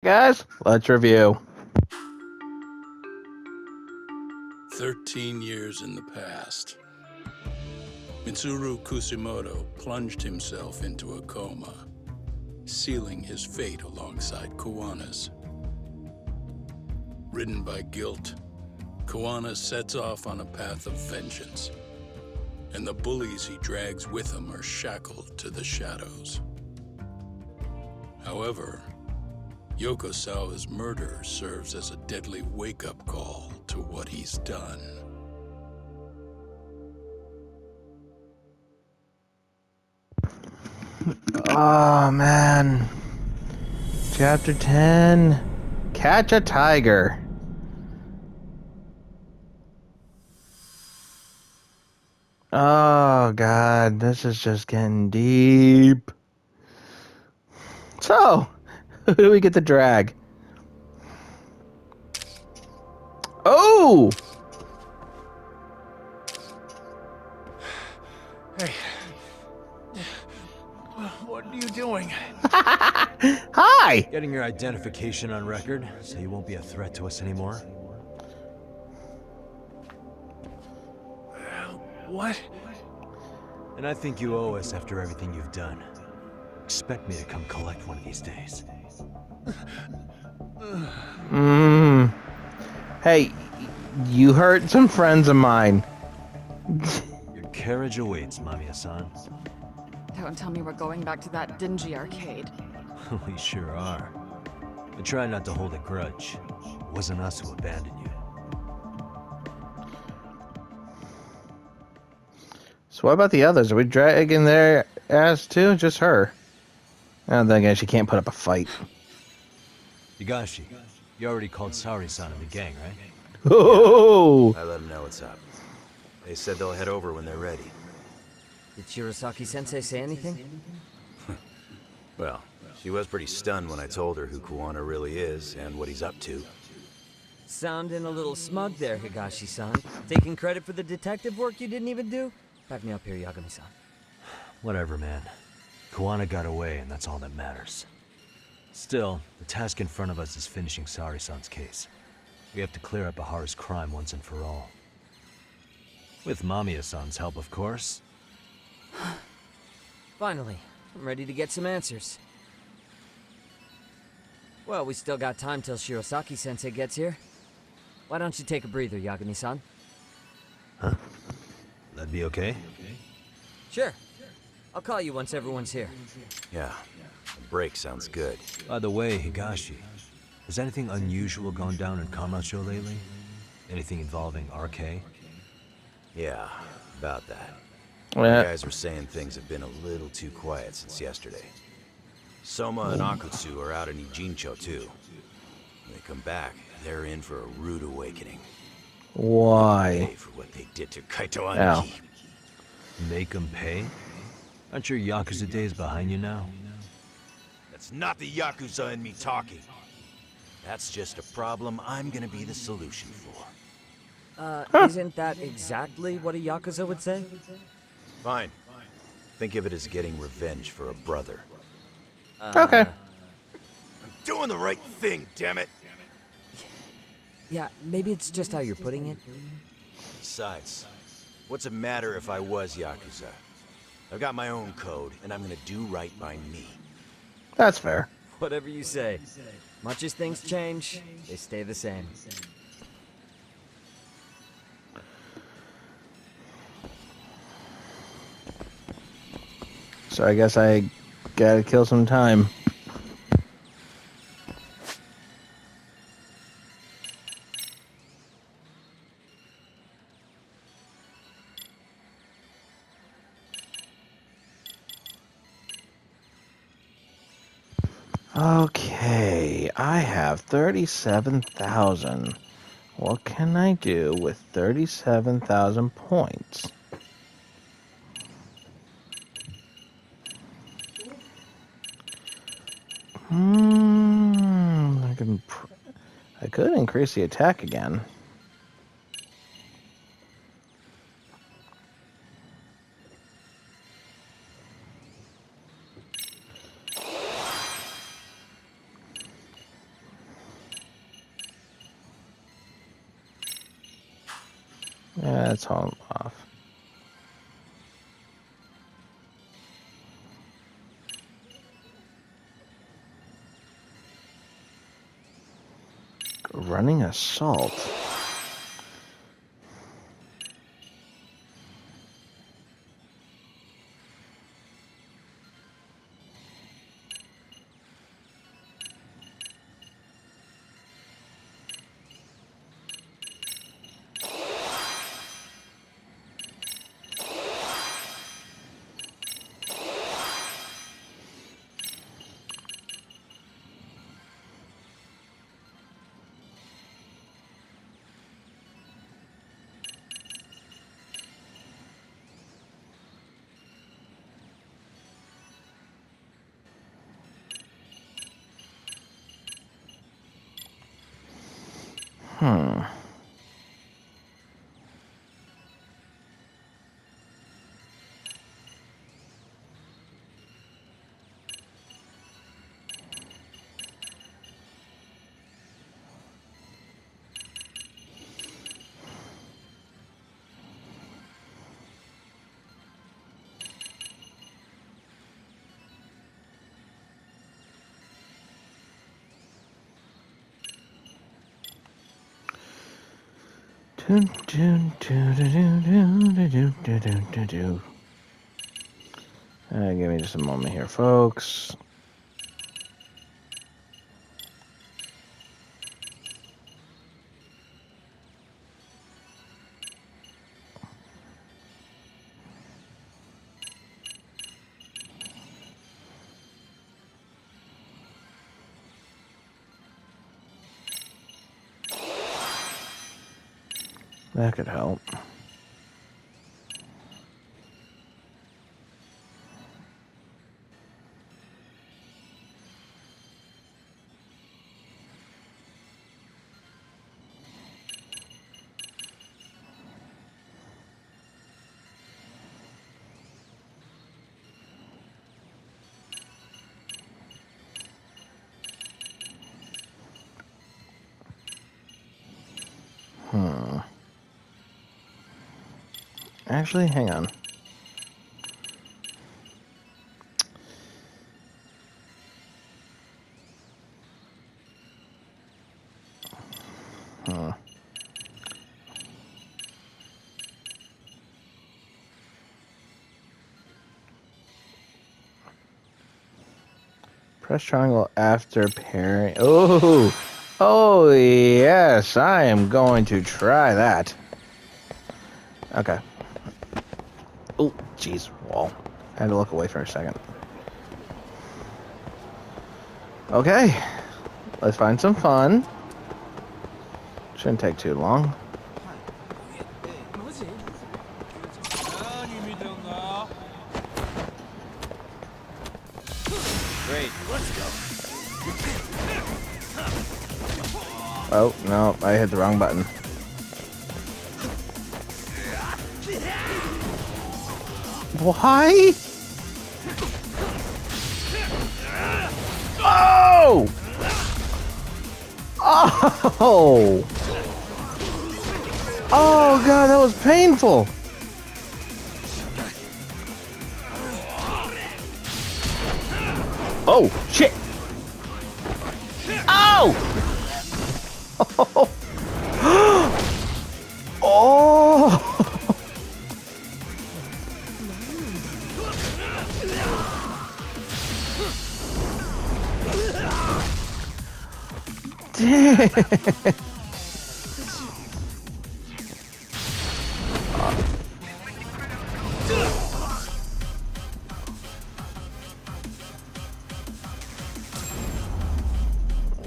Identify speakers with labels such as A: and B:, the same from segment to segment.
A: Guys, let's review.
B: 13 years in the past. Mitsuru Kusumoto plunged himself into a coma, sealing his fate alongside Kawana's. Ridden by guilt, Kawana sets off on a path of vengeance, and the bullies he drags with him are shackled to the shadows. However, Yokosawa's murder serves as a deadly wake-up call to what he's done.
A: Oh, man. Chapter 10. Catch a Tiger. Oh, God. This is just getting deep. So, who do we get to drag? Oh!
C: Hey. What are you doing?
A: Hi!
D: Getting your identification on record, so you won't be a threat to us anymore.
C: What?
D: And I think you owe us after everything you've done. Expect me to come collect one of these days.
A: Hey, you hurt some friends of mine.
D: Your carriage awaits, Mamiya-san.
E: Don't tell me we're going back to that dingy arcade.
D: We sure are. But try not to hold a grudge. It wasn't us who abandoned you.
A: So what about the others? Are we dragging their ass too? Just her? I don't think she can't put up a fight.
D: Higashi, you already called Sari-san and the gang, right?
A: Oh!
F: I let them know what's up. They said they'll head over when they're ready.
G: Did Shirosaki-sensei say anything?
F: Well, she was pretty stunned when I told her who Kuwana really is and what he's up to.
G: Sounding a little smug there, Higashi-san. Taking credit for the detective work you didn't even do? Back me up here, Yagami-san.
D: Whatever, man. Kuwana got away, and that's all that matters. Still, the task in front of us is finishing Sari-san's case. We have to clear up Ahara's crime once and for all. With Mamiya-san's help, of course.
G: Finally, I'm ready to get some answers. Well, we still got time till Shirosaki-sensei gets here. Why don't you take a breather, Yagami-san?
D: Huh? That'd be okay?
G: Sure. I'll call you once everyone's here.
F: Yeah, a break sounds good.
D: By the way, Higashi, has anything unusual gone down in Kamacho lately? Anything involving RK?
F: Yeah, about that.
A: Yeah.
F: You guys were saying things have been a little too quiet since yesterday. Soma and Akutsu are out in Ijincho too. When they come back, they're in for a rude awakening.
A: Why?
F: Pay for what they did to Kaito
A: Ow.
F: Aniki.
D: Make them pay? Aren't your Yakuza days behind you now?
F: That's not the Yakuza in me talking. That's just a problem I'm gonna be the solution for.
G: Isn't that exactly what a Yakuza would say?
F: Fine. Think of it as getting revenge for a brother.
A: Okay.
F: I'm doing the right thing, damn it!
G: Yeah, maybe it's just how you're putting it.
F: Besides, what's it matter if I was Yakuza? I've got my own code, and I'm gonna do right by me.
A: That's fair.
G: Whatever you say. Much as things change, they stay the same.
A: So I guess I gotta kill some time. Okay, I have 37,000. What can I do with 37,000 points? I could increase the attack again. Yeah, that's all off. Running assault. Hmm. Give me just a moment here, folks. That could help. Actually, hang on. Press triangle after pairing. Oh, oh yes, I am going to try that. Okay. Oh, jeez, wall. I had to look away for a second. Okay, let's find some fun. Shouldn't take too long.
G: Great, let's go.
A: Oh, no, I hit the wrong button. Why? Oh! Oh! Oh, God, that was painful. Oh, shit. Oh! Oh! Dang.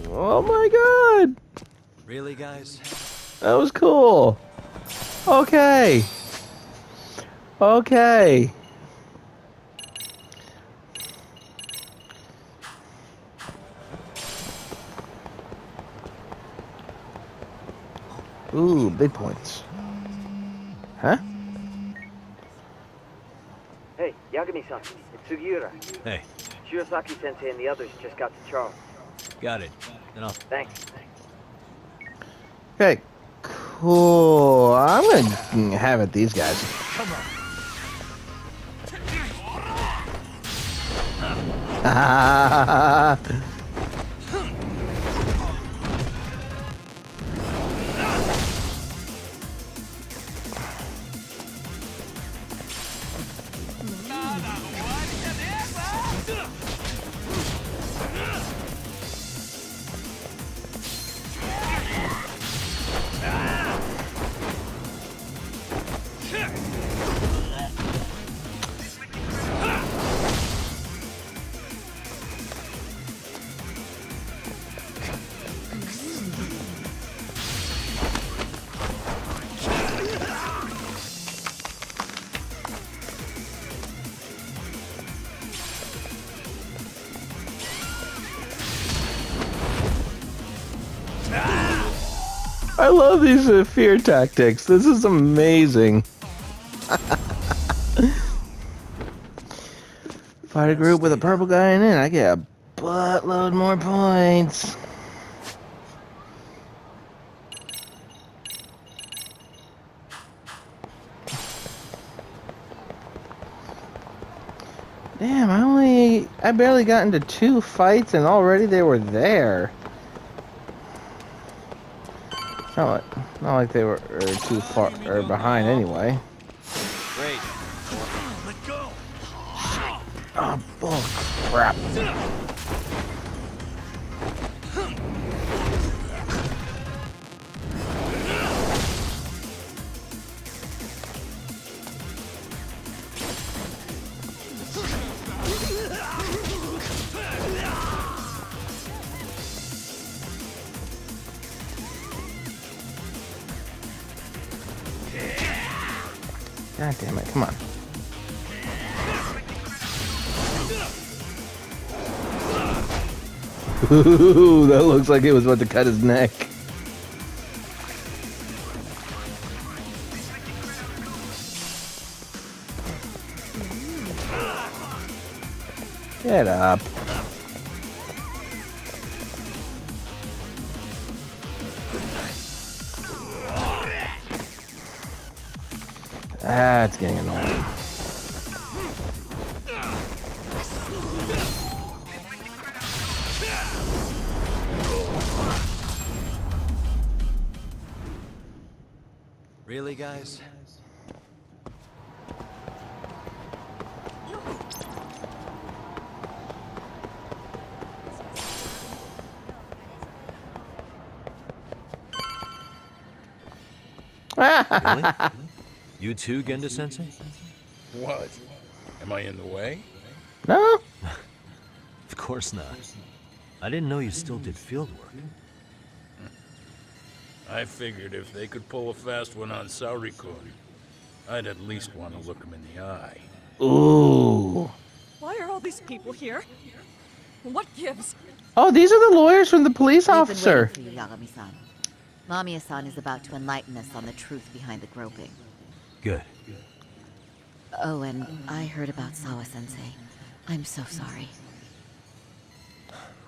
A: Oh my God.
D: Really, guys?
A: That was cool. Okay. Okay. Ooh, big points. Huh?
H: Hey, Yagami-san, it's Sugiura.
D: Hey,
H: Shirosaki-sensei and the others just got to Charles.
D: got it. Then I'll...
H: Thanks.
A: Okay. Oh, I'm gonna have it, these guys.
C: Come on.
A: I love these fear tactics. This is amazing. Fight a group with a purple guy in it, I get a buttload more points. Damn, I barely got into 2 fights and already they were there. Not like they were too far or behind anyway.
C: Great. Let go.
A: Oh, bull crap. God damn it, come on. Ooh, that looks like it was about to cut his neck. Get up. That's getting annoying.
D: Really, guys? Really? You too, Genda-sensei?
B: What? Am I in the way?
A: No?
D: Of course not. I didn't know you still did field work.
B: I figured if they could pull a fast one on Sauri-kun, I'd at least want to look him in the eye.
A: Ooh.
E: Why are all these people here? What gives?
A: Oh, these are the lawyers from the police
I: We've
A: officer.
I: been waiting for you, Yagami-san. Mamiya-san is about to enlighten us on the truth behind the groping.
D: Good.
I: Oh, and I heard about Sawa-sensei. I'm so sorry.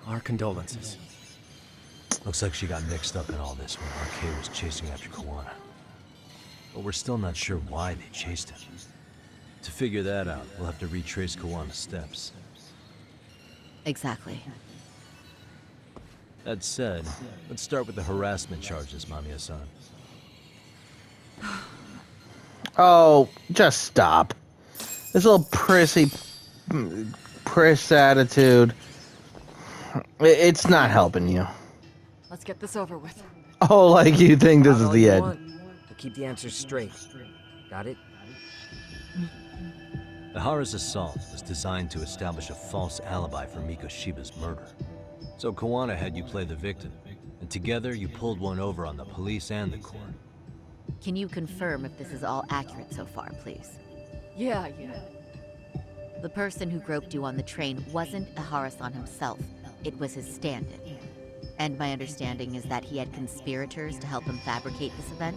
C: Our condolences.
D: Looks like she got mixed up in all this when RK was chasing after Kawana. But we're still not sure why they chased him. To figure that out, we'll have to retrace Kawana's steps.
I: Exactly.
D: That said, let's start with the harassment charges, Mamiya-san.
A: Oh, just stop. This little priss attitude. It's not helping you.
E: Let's get this over with.
A: Oh, like you think this is the end.
G: But keep the answers straight. Got it?
D: The Hara's assault was designed to establish a false alibi for Miko Shiba's murder. So Kawana had you play the victim, and together you pulled one over on the police and the court.
I: Can you confirm if this is all accurate so far, please?
E: Yeah.
I: The person who groped you on the train wasn't Ihara-san himself. It was his stand-in. And my understanding is that he had conspirators to help him fabricate this event?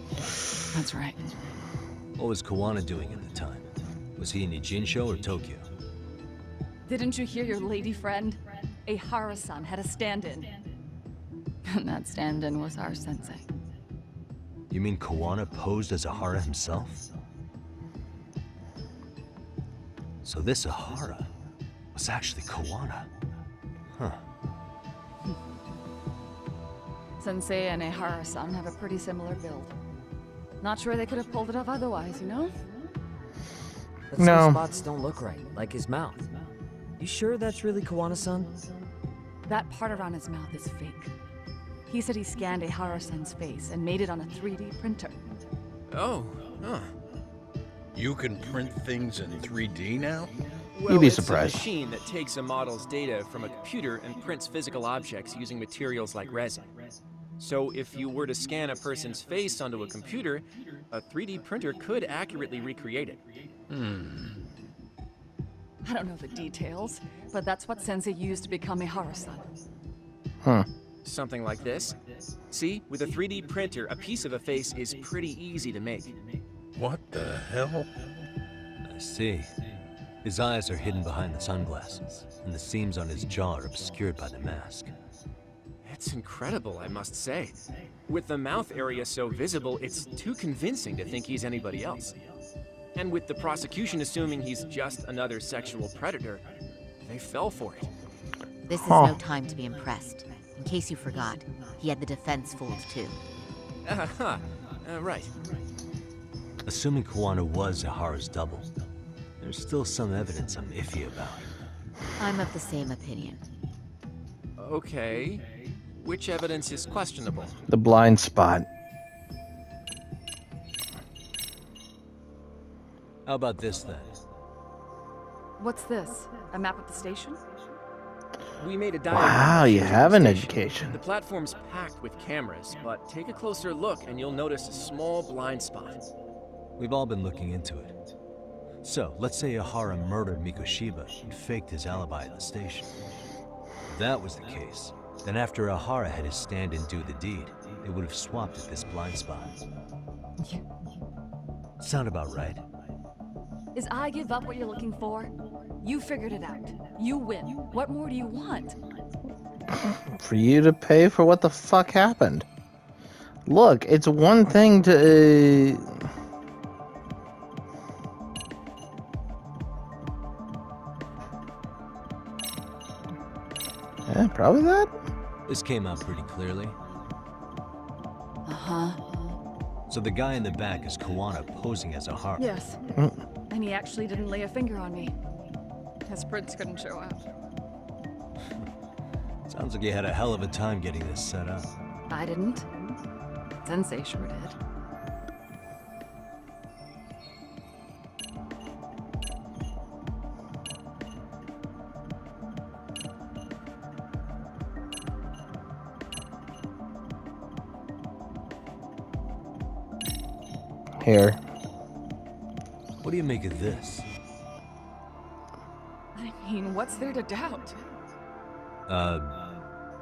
E: That's right.
D: What was Kawana doing at the time? Was he in Ijinsho or Tokyo?
E: Didn't you hear your lady friend? Ihara-san had a stand-in. And that stand-in was our sensei.
D: You mean Kawana posed as Ahara himself? So this Ahara was actually Kawana. Huh.
E: Sensei and Ehara-san have a pretty similar build. Not sure they could have pulled it off otherwise, you know?
G: But
A: No.
G: some spots don't look right, like his mouth. You sure that's really Kawana-san?
E: That part around his mouth is fake. He said he scanned Ehara-san's face and made it on a 3D printer.
C: Oh, huh.
B: You can print things in 3D now?
J: Well,
A: You'd be
J: it's
A: surprised.
J: a machine that takes a model's data from a computer and prints physical objects using materials like resin. So if you were to scan a person's face onto a computer, a 3D printer could accurately recreate it.
E: I don't know the details, but that's what Sensei used to become Ehara-san.
A: Huh.
J: Something like this. See, with a 3D printer, a piece of a face is pretty easy to make.
B: What the hell?
D: I see. His eyes are hidden behind the sunglasses, and the seams on his jaw are obscured by the mask.
J: It's incredible, I must say. With the mouth area so visible, it's too convincing to think he's anybody else. And with the prosecution assuming he's just another sexual predator, they fell for it.
I: This is no time to be impressed. In case you forgot, he had the defense fooled too.
J: Right.
D: Assuming Kawana was Ahara's double, there's still some evidence I'm iffy about.
I: I'm of the same opinion.
J: Okay. Which evidence is questionable?
A: The blind spot.
D: How about this then?
E: What's this? A map of the station?
J: We made a diagram.
A: Wow,
J: that
A: you
J: shows
A: have
J: the
A: an
J: station.
A: education.
J: The platform's packed with cameras, but take a closer look and you'll notice a small blind spot.
D: We've all been looking into it. So, let's say Ahara murdered Mikoshiba and faked his alibi at the station. If that was the case, then after Ahara had his stand-in do the deed, they would have swapped at this blind spot. Sound about right?
E: Is I give up what you're looking for? You figured it out. You win. What more do you want?
A: For you to pay for what the fuck happened. Look, it's one thing to... Yeah, probably that.
D: This came out pretty clearly.
E: Uh-huh.
D: So the guy in the back is Kawana posing as Ahara.
E: Yes. And he actually didn't lay a finger on me. His prints couldn't show out.
D: Sounds like you had a hell of a time getting this set up.
E: I didn't. Sensei sure did.
A: Here.
D: What do you make of this?
E: I mean, what's there to doubt?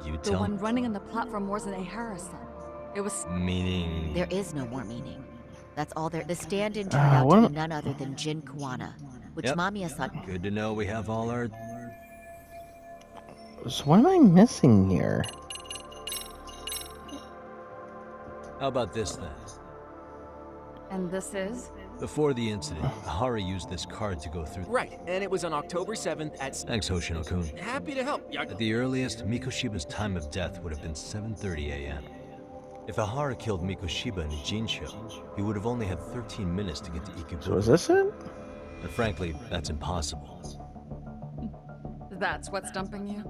D: You
E: The
D: tell
E: one
D: me.
E: running on the platform wasn't Ehara-san. It was...
D: Meaning...
I: There is no more meaning. That's all there. The stand-in turned
A: Ah,
I: out
A: what
I: to
A: am-
I: be none other than Jin Kawana, which
D: Yep.
I: Mamiya-san...
D: Good to know we have all our...
A: So what am I missing here?
D: How about this then?
E: And this is?
D: Before the incident, Ahara used this card to go through...
J: Right, and it was on October 7th at...
D: Thanks, Hoshino-kun.
J: Happy to help,
D: At the earliest, Mikoshiba's time of death would have been 7:30 a.m. If Ahara killed Mikoshiba in Jinsho, he would have only had 13 minutes to get to Ikebukuro.
A: So is this it?
D: And frankly, that's impossible.
E: That's what's dumping you?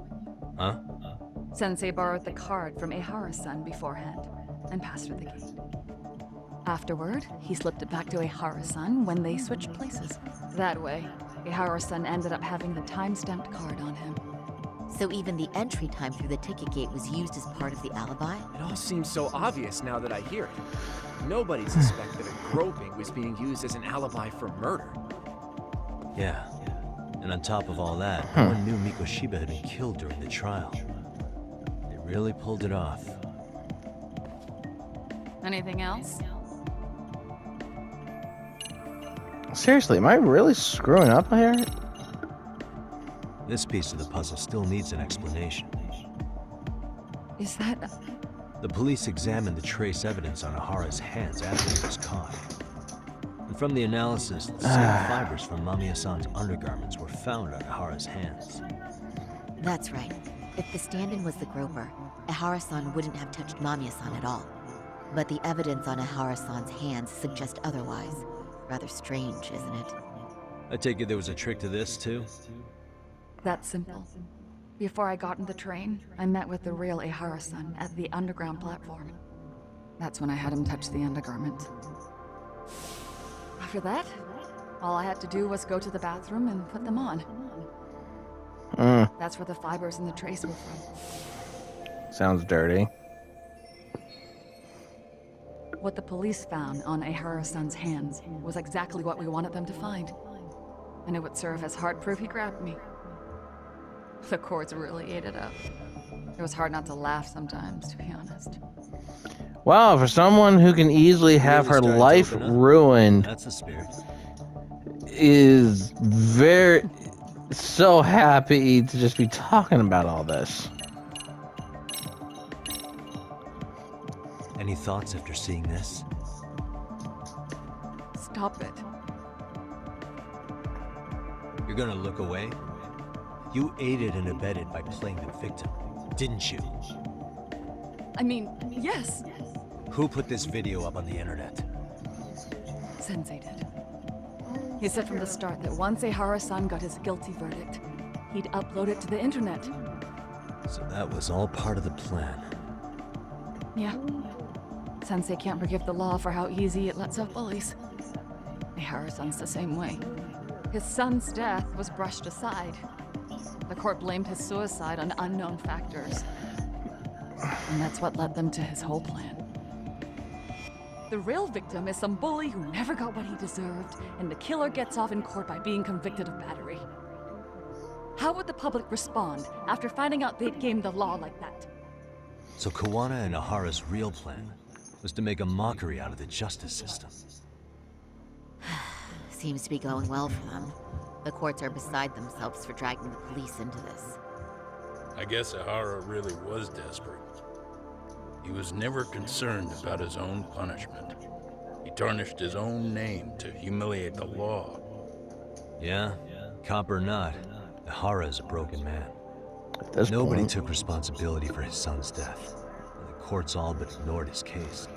D: Huh?
E: Sensei borrowed the card from Ehara-san beforehand and passed her the gate. Afterward, he slipped it back to Ehara-san when they switched places. That way, Ehara-san ended up having the time-stamped card on him.
I: So even the entry time through the ticket gate was used as part of the alibi?
J: It all seems so obvious now that I hear it. Nobody suspected that groping was being used as an alibi for murder.
D: Yeah. And on top of all that, no one knew Mikoshiba had been killed during the trial. They really pulled it off.
E: Anything else?
A: Seriously, am I really screwing up here?
D: This piece of the puzzle still needs an explanation.
E: Is that...
D: The police examined the trace evidence on Ahara's hands after he was caught. And from the analysis, the same fibers from Mamiya-san's undergarments were found on Ahara's hands.
I: That's right. If the stand-in was the groper, Ahara-san wouldn't have touched Mamiya-san at all. But the evidence on Ahara-san's hands suggests otherwise. Rather strange, isn't it?
D: I take it there was a trick to this, too?
E: That's simple. Before I got in the train, I met with the real Ahara-san at the underground platform. That's when I had him touch the undergarment. After that, all I had to do was go to the bathroom and put them on. That's where the fibers in the trace were from.
A: Sounds dirty.
E: What the police found on Ahara-san's hands was exactly what we wanted them to find. And it would serve as hard proof he grabbed me. The courts really ate it up. It was hard not to laugh sometimes, to be honest.
A: Wow, for someone who can easily have her life ruined,
D: That's the spirit.
A: is very so happy to just be talking about all this.
D: Any thoughts after seeing this?
E: Stop it.
D: You're gonna look away? You aided and abetted by playing the victim, didn't you?
E: I mean, yes,
D: Who put this video up on the internet?
E: Sensei did. He said from the start that once Ahara-san got his guilty verdict, he'd upload it to the internet.
D: So that was all part of the plan.
E: Yeah. Sensei can't forgive the law for how easy it lets out bullies. Ahara-san's the same way. His son's death was brushed aside. The court blamed his suicide on unknown factors. And that's what led them to his whole plan. The real victim is some bully who never got what he deserved, and the killer gets off in court by being convicted of battery. How would the public respond after finding out they'd gamed the law like that?
D: So Kawana and Ahara's real plan was to make a mockery out of the justice system.
I: Seems to be going well for them. The courts are beside themselves for dragging the police into this.
B: I guess Ahara really was desperate. He was never concerned about his own punishment. He tarnished his own name to humiliate the law.
D: Yeah, cop or not, Ahara is a broken man.
A: At this
D: Nobody
A: point,
D: took responsibility for his son's death. And the courts all but ignored his case.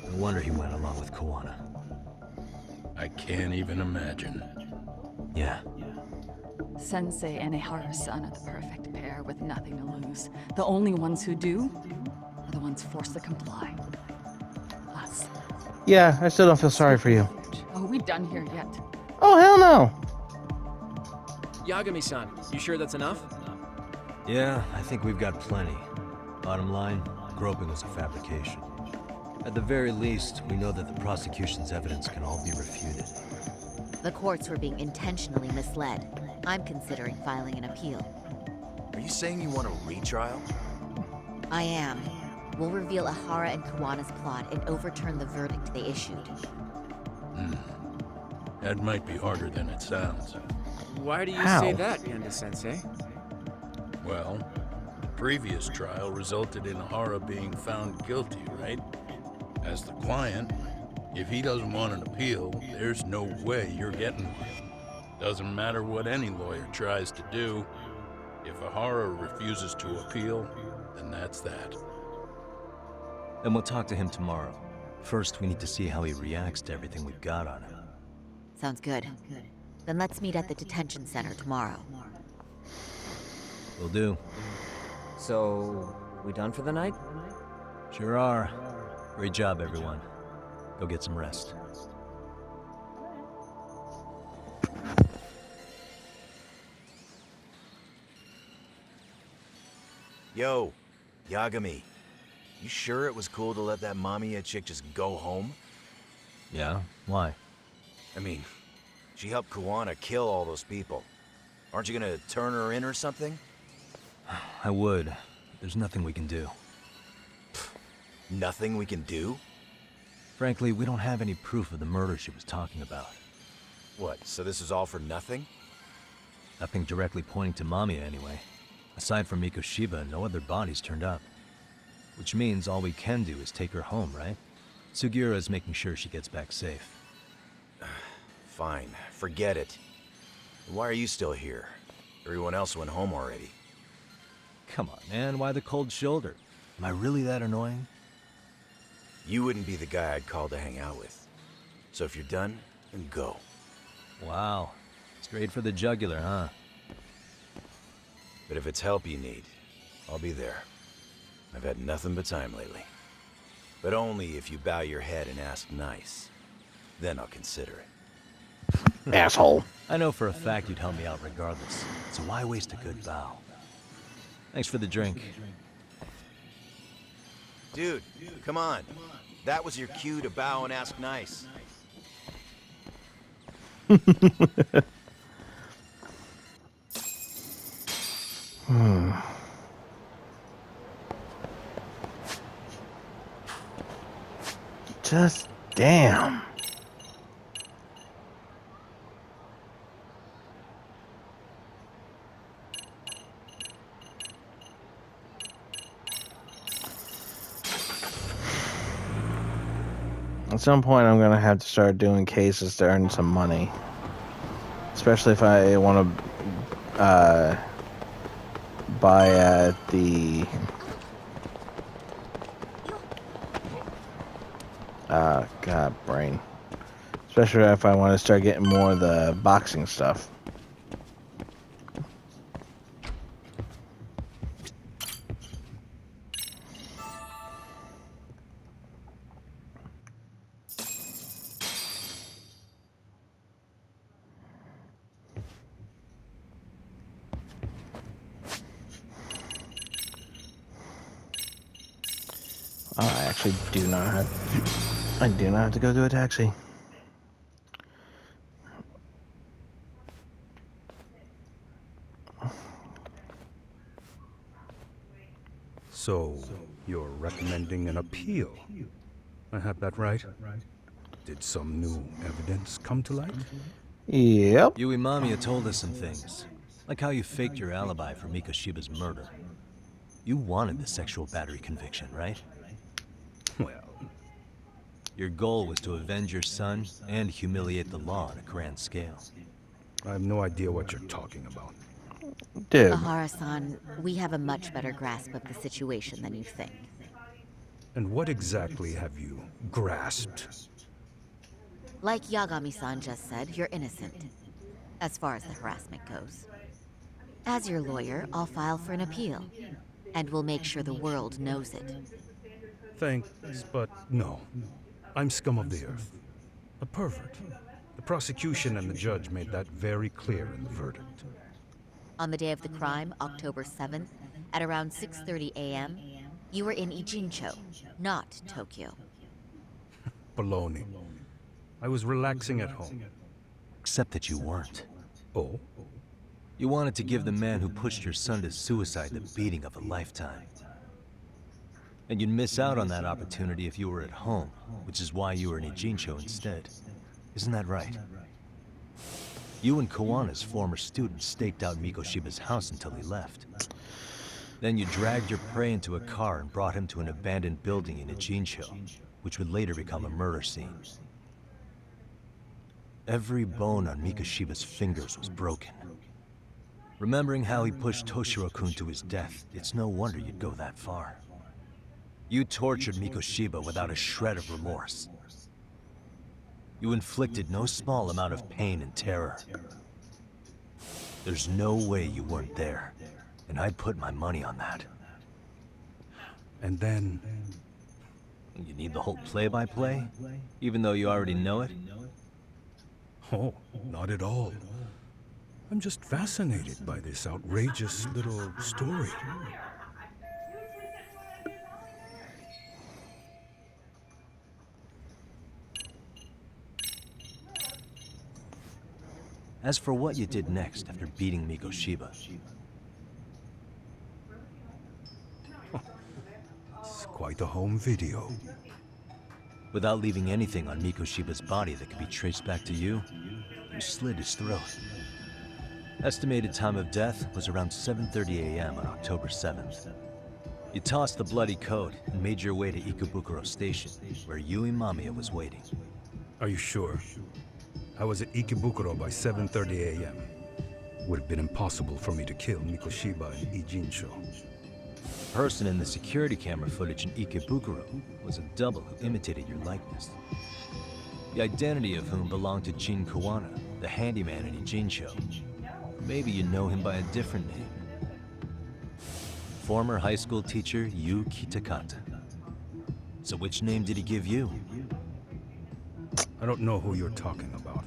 D: No wonder he went along with Kawana.
B: I can't even imagine.
D: Yeah.
E: Sensei and Ahara-san are the perfect pair with nothing to lose. The only ones who do are the ones forced to comply. Us.
A: yeah, I still don't feel sorry for you.
E: Are we done here yet?
A: Oh, hell no.
J: Yagami-san, you sure that's enough?
D: Yeah, I think we've got plenty. Bottom line, groping was a fabrication. At the very least, we know that the prosecution's evidence can all be refuted.
I: The courts were being intentionally misled. I'm considering filing an appeal.
F: Are you saying you want a retrial?
I: I am. We'll reveal Ahara and Kawana's plot and overturn the verdict they issued.
B: That might be harder than it sounds.
J: Why do you
A: How?
J: say that, Yanda-sensei?
B: Well, the previous trial resulted in Ahara being found guilty, right? As the client, if he doesn't want an appeal, there's no way you're getting one. Doesn't matter what any lawyer tries to do. If Ahara refuses to appeal, then that's that.
D: Then we'll talk to him tomorrow. First, we need to see how he reacts to everything we've got on him.
I: Sounds good. Then let's meet at the detention center tomorrow.
D: Will do.
G: So, we done for the night?
D: Sure are. Great job, everyone. Go get some rest.
F: Yo, Yagami. You sure it was cool to let that Mamiya chick just go home?
D: Yeah? Why?
F: I mean, she helped Kawana kill all those people. Aren't you gonna turn her in or something?
D: I would. There's nothing we can do.
F: Nothing we can do?
D: Frankly, we don't have any proof of the murder she was talking about.
F: What, so this is all for nothing?
D: Nothing directly pointing to Mamiya, anyway. Aside from Mikoshiba, no other bodies turned up. Which means all we can do is take her home, right? Sugiura's making sure she gets back safe.
F: Fine, forget it. Why are you still here? Everyone else went home already.
D: Come on, man, why the cold shoulder? Am I really that annoying?
F: You wouldn't be the guy I'd call to hang out with. So if you're done, then go.
D: Wow. Straight for the jugular, huh?
F: But if it's help you need, I'll be there. I've had nothing but time lately. But only if you bow your head and ask nice. Then I'll consider it.
A: Asshole.
D: I know for a fact you'd help me out regardless, so why waste a good bow? Thanks for the drink.
F: Dude, come on. That was your cue to bow and ask nice.
A: Just damn. At some point, I'm gonna have to start doing cases to earn some money. Especially if I want to buy at the God, brain. Especially if I want to start getting more of the boxing stuff. I actually do not have. I do not have to go to a taxi.
B: So, you're recommending an appeal? I have that right? Did some new evidence come to light?
A: Yep.
D: Yui Mamiya told us some things. Like how you faked your alibi for Mikoshiba's murder. You wanted the sexual battery conviction, right?
B: Well,
D: your goal was to avenge your son and humiliate the law on a grand scale.
B: I have no idea what you're talking about.
A: Dude.
I: Ahara-san, we have a much better grasp of the situation than you think.
B: And what exactly have you grasped?
I: Like Yagami-san just said, you're innocent. As far as the harassment goes. As your lawyer, I'll file for an appeal. And we'll make sure the world knows it.
B: Thanks, but no. I'm scum of the earth. A pervert. The prosecution and the judge made that very clear in the verdict.
I: On the day of the crime, October 7th, at around 6:30 a.m., you were in Ijincho, not Tokyo.
B: Baloney. I was relaxing at home.
D: Except that you weren't.
B: Oh?
D: You wanted to give the man who pushed your son to suicide the beating of a lifetime. And you'd miss out on that opportunity if you were at home, which is why you were in Ijincho instead. Isn't that right? You and Kawana's former student staked out Mikoshiba's house until he left. Then you dragged your prey into a car and brought him to an abandoned building in Ijincho, which would later become a murder scene. Every bone on Mikoshiba's fingers was broken. Remembering how he pushed Toshiro-kun to his death, it's no wonder you'd go that far. You tortured Mikoshiba without a shred of remorse. You inflicted no small amount of pain and terror. There's no way you weren't there, and I'd put my money on that.
B: And then...
D: You need the whole play-by-play? Even though you already know it?
B: Oh, not at all. I'm just fascinated by this outrageous little story.
D: As for what you did next after beating Mikoshiba...
B: It's quite a home video.
D: Without leaving anything on Mikoshiba's body that could be traced back to you, you slit his throat. Estimated time of death was around 7:30 a.m. on October 7th. You tossed the bloody coat and made your way to Ikebukuro Station, where Yui Mamiya was waiting.
B: Are you sure? I was at Ikebukuro by 7:30 a.m. Would have been impossible for me to kill Mikoshiba and Ijincho.
D: The person in the security camera footage in Ikebukuro was a double who imitated your likeness. The identity of whom belonged to Jin Kawana, the handyman in Ijincho. Maybe you know him by a different name. Former high school teacher Yu Kitakata. So which name did he give you?
B: I don't know who you're talking about.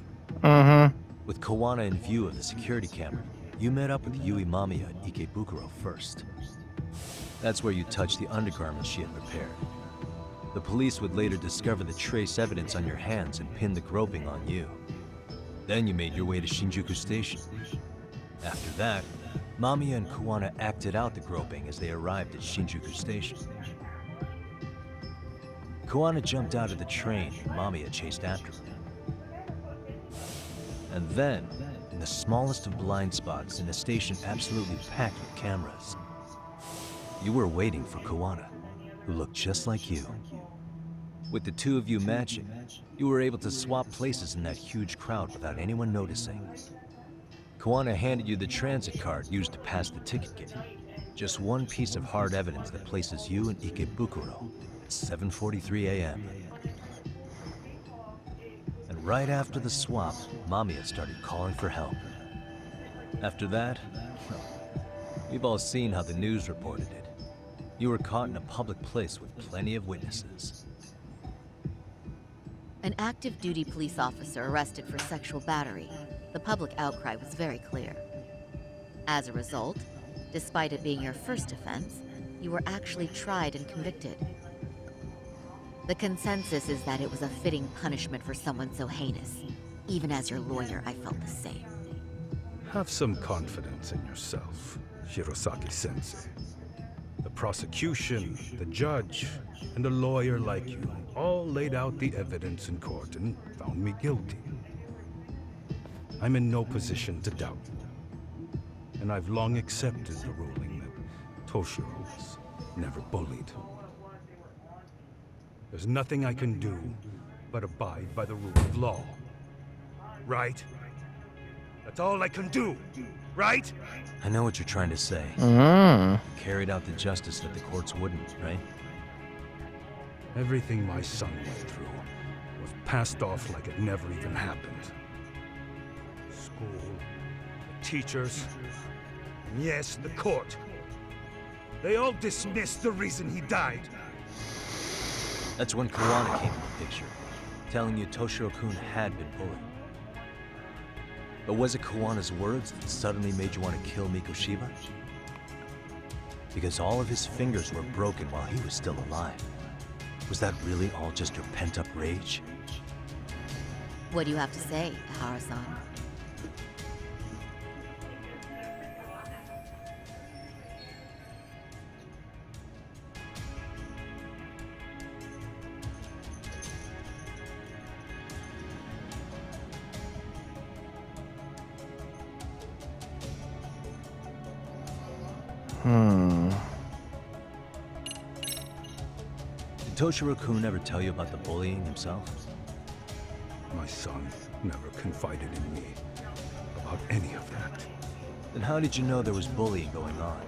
D: With Kawana in view of the security camera, you met up with Yui Mamiya at Ikebukuro first. That's where you touched the undergarments she had prepared. The police would later discover the trace evidence on your hands and pin the groping on you. Then you made your way to Shinjuku Station. After that, Mamiya and Kawana acted out the groping as they arrived at Shinjuku Station. Kawana jumped out of the train and Mamiya chased after him. And then, in the smallest of blind spots in a station absolutely packed with cameras, you were waiting for Kawana, who looked just like you. With the two of you matching, you were able to swap places in that huge crowd without anyone noticing. Kawana handed you the transit card used to pass the ticket gate. Just one piece of hard evidence that places you in Ikebukuro at 7:43 a.m. And right after the swap, Mamiya started calling for help. After that, well, we've all seen how the news reported it. You were caught in a public place with plenty of witnesses.
I: An active duty police officer arrested for sexual battery. The public outcry was very clear. As a result, despite it being your first offense, you were actually tried and convicted. The consensus is that it was a fitting punishment for someone so heinous. Even as your lawyer, I felt the same.
B: Have some confidence in yourself, Shirosaki-sensei. The prosecution, the judge, and a lawyer like you all laid out the evidence in court and found me guilty. I'm in no position to doubt you. And I've long accepted the ruling that Toshiro was never bullied. There's nothing I can do but abide by the rule of law. Right? That's all I can do, right?
D: I know what you're trying to say. Carried out the justice that the courts wouldn't, right?
B: Everything my son went through was passed off like it never even happened. School, the teachers, and yes, the court. They all dismissed the reason he died.
D: That's when Kawana came in the picture, telling you Toshiro-kun had been bullied. But was it Kawana's words that suddenly made you want to kill Mikoshiba? Because all of his fingers were broken while he was still alive. Was that really all just your pent-up rage?
I: What do you have to say, Ihara-san?
D: Did Toshiro-kun ever tell you about the bullying himself?
B: My son never confided in me about any of that.
D: Then how did you know there was bullying going on?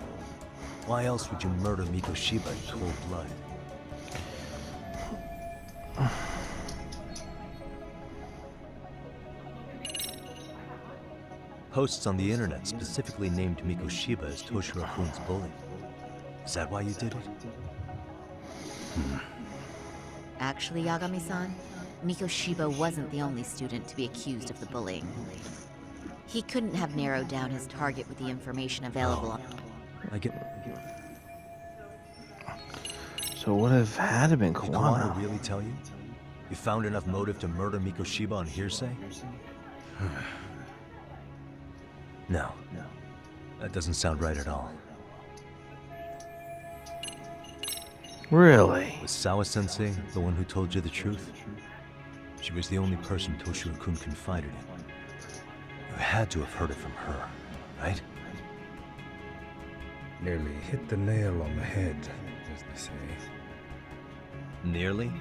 D: Why else would you murder Mikoshiba in cold blood? Posts on the internet specifically named Mikoshiba as Toshiro-kun's bully. Is that why you did it?
I: Actually, Yagami-san, Mikoshiba wasn't the only student to be accused of the bullying. He couldn't have narrowed down his target with the information available on...
D: I get...
A: So what if it had been
D: Did
A: Kawana?
D: Kawana really tell you? You found enough motive to murder Mikoshiba on hearsay? No. That doesn't sound right at all.
A: Really?
D: Was Sawa-sensei the one who told you the truth? She was the only person Toshiro-kun confided in. You had to have heard it from her, right?
B: Nearly hit the nail on the head. business, eh?
D: Nearly?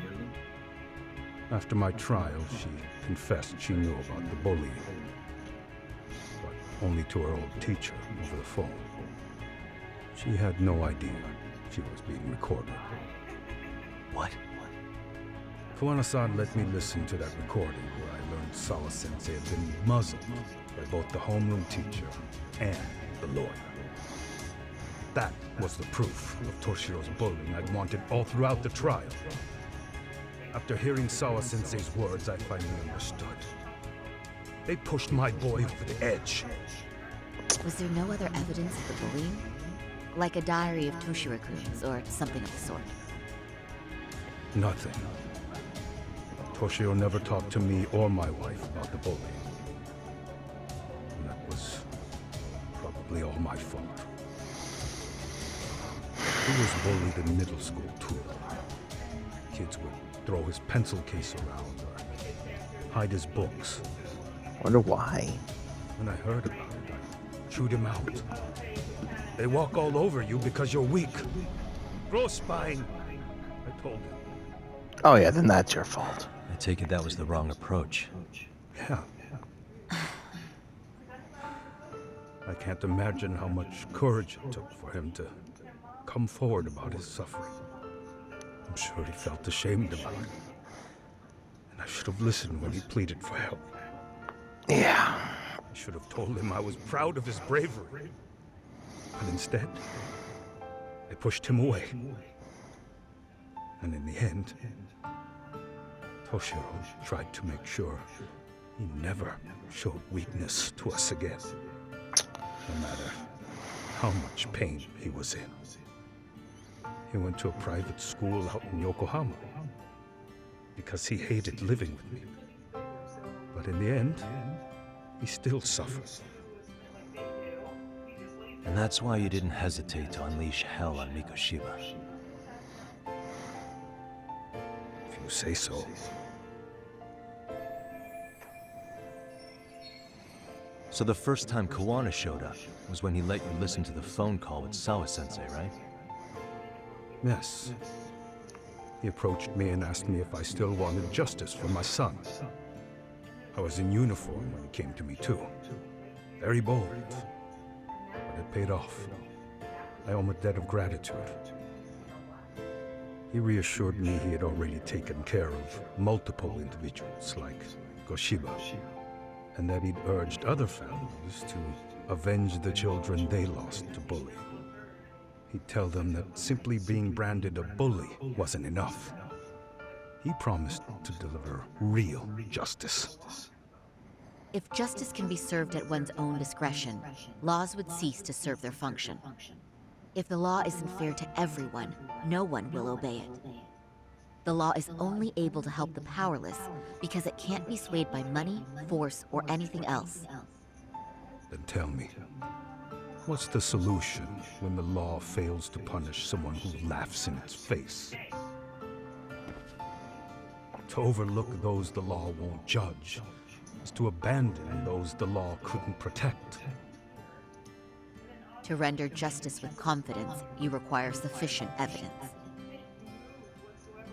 B: After my trial, she confessed she knew about the bullying. But only to her old teacher over the phone. She had no idea she was being recorded.
D: What?
B: Kuwana-san let me listen to that recording where I learned Sawa-sensei had been muzzled by both the homeroom teacher and the lawyer. That was the proof of Toshiro's bullying I'd wanted all throughout the trial. After hearing Sawa-sensei's words, I finally understood. They pushed my boy over the edge.
I: Was there no other evidence of the bullying? Like a diary of Toshiro-kun's or something of the sort?
B: Nothing. Toshiro never talked to me or my wife about the bullying. And that was probably all my fault. He was bullied in middle school, too. Kids would throw his pencil case around or hide his books.
A: Wonder why.
B: When I heard about it, I chewed him out. They walk all over you because you're weak. Grow spine, I told him.
A: Oh yeah, then that's your fault.
D: I take it that was the wrong approach.
B: Yeah. I can't imagine how much courage it took for him to come forward about his suffering. I'm sure he felt ashamed about it. And I should have listened when he pleaded for help.
A: Yeah.
B: I should have told him I was proud of his bravery. But instead, I pushed him away. And in the end, Toshiro tried to make sure he never showed weakness to us again. No matter how much pain he was in. He went to a private school out in Yokohama because he hated living with me. But in the end, he still suffers.
D: And that's why you didn't hesitate to unleash hell on Mikoshiba.
B: If you say so.
D: So the first time Kuwana showed up was when he let you listen to the phone call with Sawa-sensei, right?
B: Yes. He approached me and asked me if I still wanted justice for my son. I was in uniform when he came to me too. Very bold. But it paid off. I owe him a debt of gratitude. He reassured me he had already taken care of multiple individuals like Goshiba, and that he'd urged other families to avenge the children they lost to bullying. He'd tell them that simply being branded a bully wasn't enough. He promised to deliver real justice.
I: If justice can be served at one's own discretion, laws would cease to serve their function. If the law isn't fair to everyone, no one will obey it. The law is only able to help the powerless because it can't be swayed by money, force, or anything else.
B: Then tell me, what's the solution when the law fails to punish someone who laughs in its face? To overlook those the law won't judge is to abandon those the law couldn't protect.
I: To render justice with confidence, you require sufficient evidence.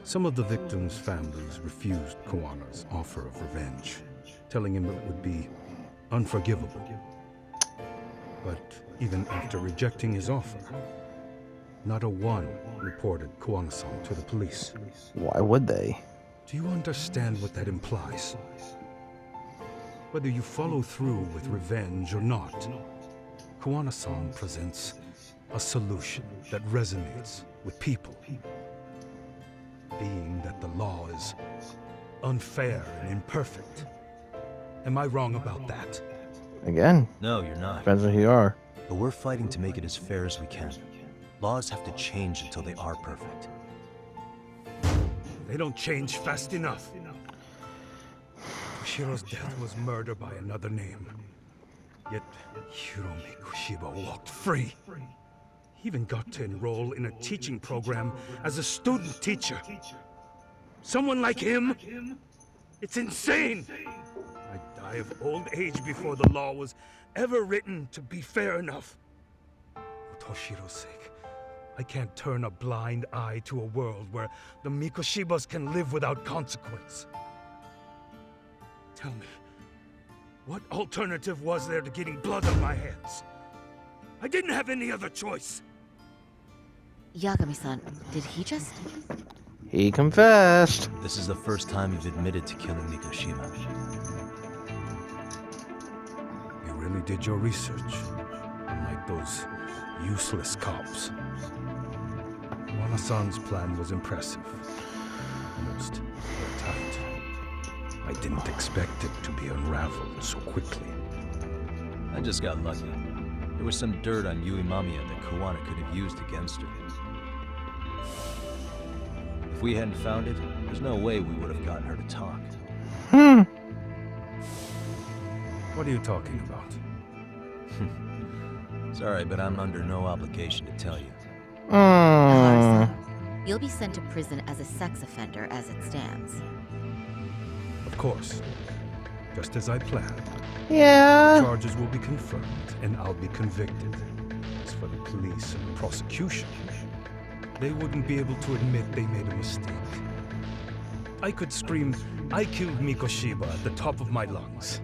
B: Some of the victims' families refused Kuwana's offer of revenge, telling him it would be unforgivable. But even after rejecting his offer, not a one reported Kuwana-san to the police.
A: Why would they?
B: Do you understand what that implies? Whether you follow through with revenge or not, Kuwana-san presents a solution that resonates with people. Being that the law is unfair and imperfect. Am I wrong about that?
A: Again?
D: No, you're not.
A: Depends on who you are.
D: But we're fighting to make it as fair as we can. Laws have to change until they are perfect.
B: They don't change fast enough. Toshiro's death was murder by another name. Yet Hiromi Kushiba walked free. He even got to enroll in a teaching program as a student teacher. Someone like him? It's insane! I'd die of old age before the law was ever written to be fair enough. For Toshiro's sake,
K: I can't turn a blind eye to a world where the Mikoshibas can live without consequence. Tell me, what alternative was there to getting blood on my hands? I didn't have any other choice.
I: Yagami-san, did he just...
A: He confessed.
D: This is the first time you've admitted to killing Mikoshiba.
K: You really did your research, unlike those useless cops. Wana-san's plan was impressive. Almost airtight. I didn't expect it to be unraveled so quickly.
D: I just got lucky. There was some dirt on Yui Mamiya that Kawana could have used against her. If we hadn't found it, there's no way we would have gotten her to talk.
K: What are you talking about?
D: Sorry, but I'm under no obligation to tell you.
I: Ahara-san, you'll be sent to prison as a sex offender as it stands.
K: Of course. Just as I planned.
A: Yeah.
K: The charges will be confirmed, and I'll be convicted. As for the police and the prosecution, they wouldn't be able to admit they made a mistake. I could scream, "I killed Mikoshiba" at the top of my lungs.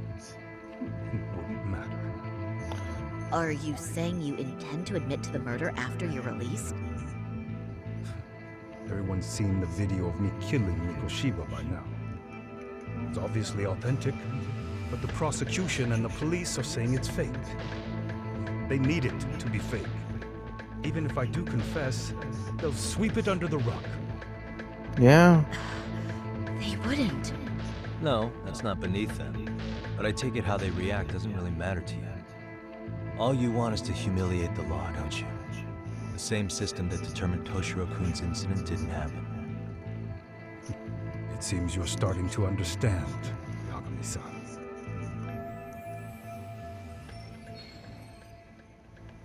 K: It wouldn't matter.
I: Are you saying you intend to admit to the murder after you're released?
K: Everyone's seen the video of me killing Mikoshiba by now. It's obviously authentic, but the prosecution and the police are saying it's fake. They need it to be fake. Even if I do confess, they'll sweep it under the rug.
A: Yeah.
I: They wouldn't.
D: No, that's not beneath them. But I take it how they react doesn't really matter to you. All you want is to humiliate the law, don't you? The same system that determined Toshiro-kun's incident didn't happen.
K: It seems you're starting to understand, Yagami-san.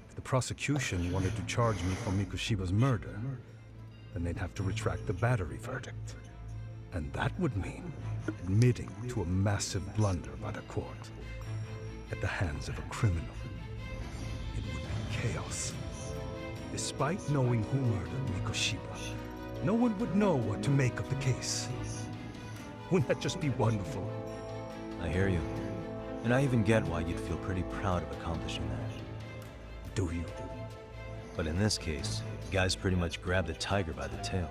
K: If the prosecution wanted to charge me for Mikoshiba's murder, then they'd have to retract the battery verdict. And that would mean admitting to a massive blunder by the court at the hands of a criminal. It would be chaos. Despite knowing who murdered Mikoshiba, no one would know what to make of the case. Wouldn't that just be wonderful?
D: I hear you. And I even get why you'd feel pretty proud of accomplishing that.
K: Do you?
D: But in this case, the guys pretty much grabbed the tiger by the tail.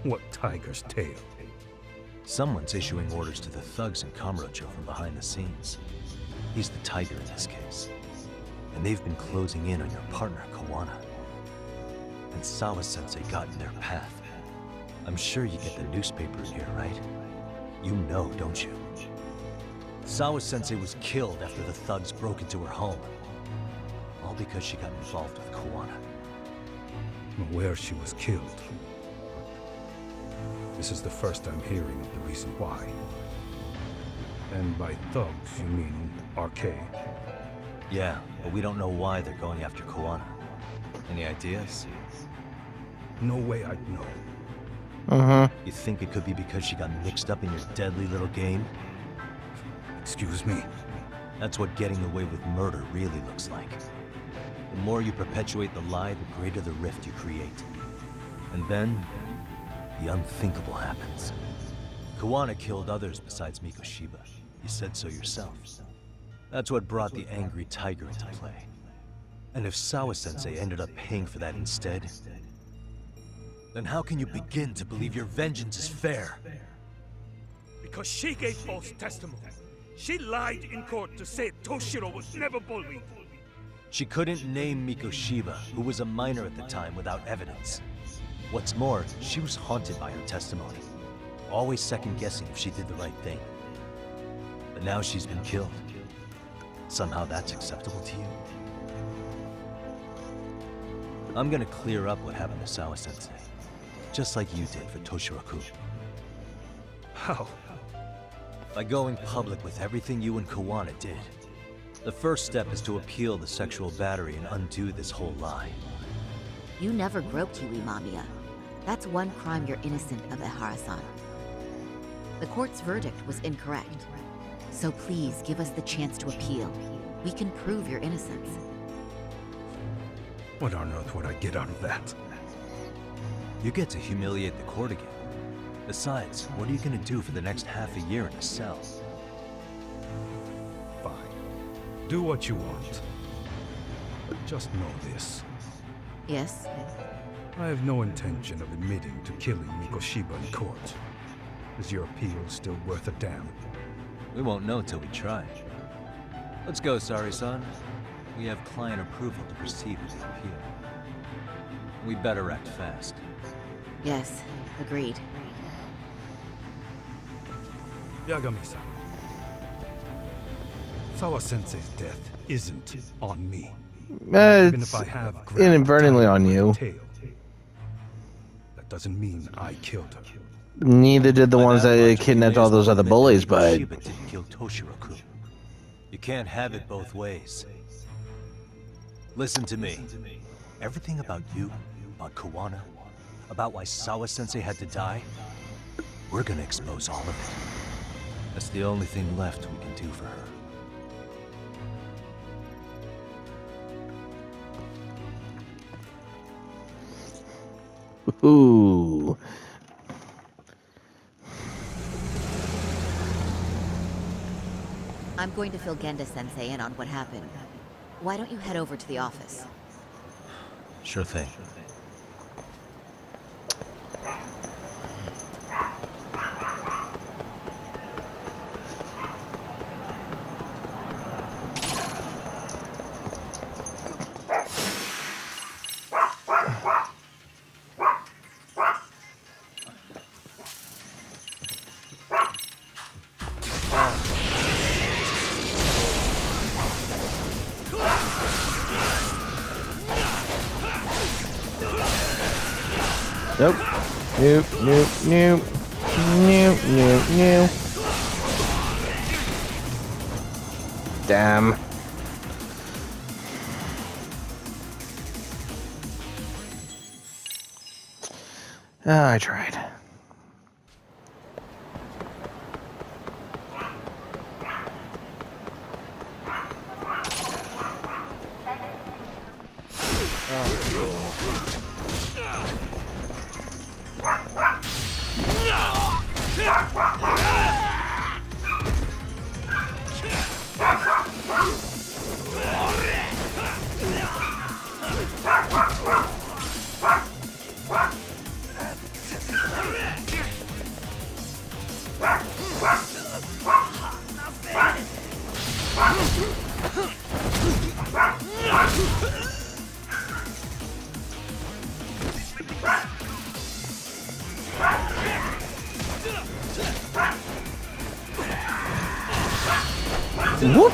K: What tiger's tail?
D: Someone's issuing orders to the thugs in Kamurocho from behind the scenes. He's the tiger in this case. And they've been closing in on your partner, Kawana. And Sawa-sensei got in their path. I'm sure you get the newspaper in here, right? You know, don't you? Sawa-sensei was killed after the thugs broke into her home. All because she got involved with Kawana.
K: I'm aware she was killed. This is the first I'm hearing of the reason why. And by thugs, you mean RK?
D: Yeah, but we don't know why they're going after Kawana. Any ideas?
K: No way I'd know.
D: You think it could be because she got mixed up in your deadly little game?
K: Excuse me?
D: That's what getting away with murder really looks like. The more you perpetuate the lie, the greater the rift you create. And then, the unthinkable happens. Kawana killed others besides Mikoshiba. You said so yourself. That's what brought the angry tiger into play. And if Sawa-sensei ended up paying for that instead, then how can you begin to believe your vengeance is fair?
K: Because she gave false testimony. She lied in court to say Toshiro was never bullied.
D: She couldn't name Mikoshiba, who was a minor at the time, without evidence. What's more, she was haunted by her testimony, always second-guessing if she did the right thing. But now she's been killed. Somehow that's acceptable to you? I'm gonna clear up what happened to Sawa-sensei, just like you did for Toshiro-kun.
K: How?
D: By going public with everything you and Kawana did. The first step is to appeal the sexual battery and undo this whole lie.
I: You never groped Yui Mamiya. That's one crime you're innocent of, Ahara-san. The court's verdict was incorrect. So please give us the chance to appeal. We can prove your innocence.
K: What on earth would I get out of that?
D: You get to humiliate the court again. Besides, what are you gonna do for the next half a year in a cell?
K: Fine. Do what you want. But just know this.
I: Yes?
K: I have no intention of admitting to killing Mikoshiba in court. Is your appeal still worth a damn?
D: We won't know till we try. Let's go, Sari-san. We have client approval to proceed with the appeal. We better act fast.
I: Yes, agreed.
K: Yagami-san. Sawa-sensei's death isn't on me. Even if
A: It's
K: I have
A: inadvertently on you.
K: tail, that doesn't mean I killed her.
A: Neither did the ones that kidnapped all those other bullies, but...
D: Mikoshiba didn't kill Toshiro-kun. You can't have it both ways. Listen to me. Everything about you, about Kawana, about why Sawa-sensei had to die, we're gonna expose all of it. That's the only thing left we can do for her.
A: Ooh.
I: I'm going to fill Genda-sensei in on what happened. Why don't you head over to the office?
D: Sure thing.
A: Nope. Nope, nope, nope. Nope, nope, nope. Damn. I tried. Whoop.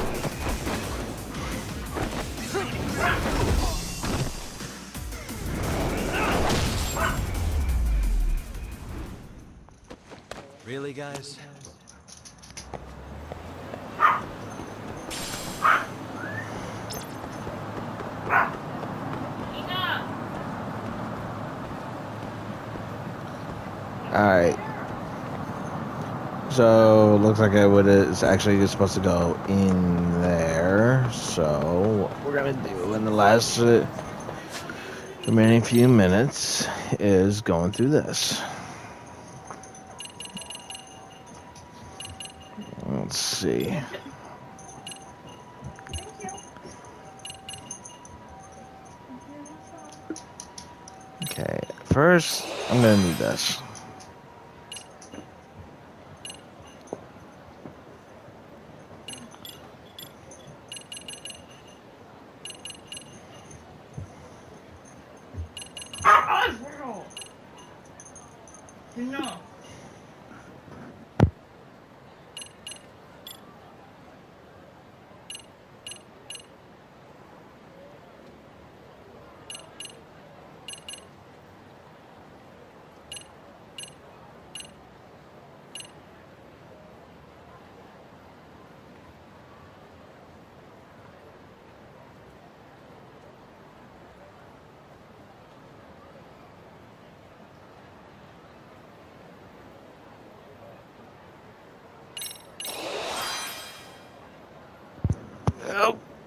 D: Really, guys?
A: Alright. So, looks like it's actually supposed to go in there. So, what we're gonna do in the last remaining few minutes is going through this. Let's see. Okay, first, I'm gonna need this.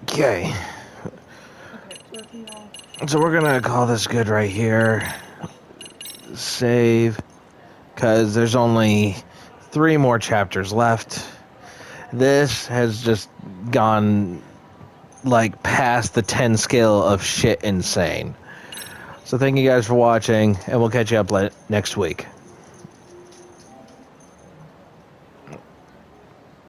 A: Okay.
L: Okay, working all.
A: So we're gonna call this good right here. Save. Because there's only 3 more chapters left. This has just gone, like, past the 10 scale of shit insane. So thank you guys for watching, and we'll catch you up next week.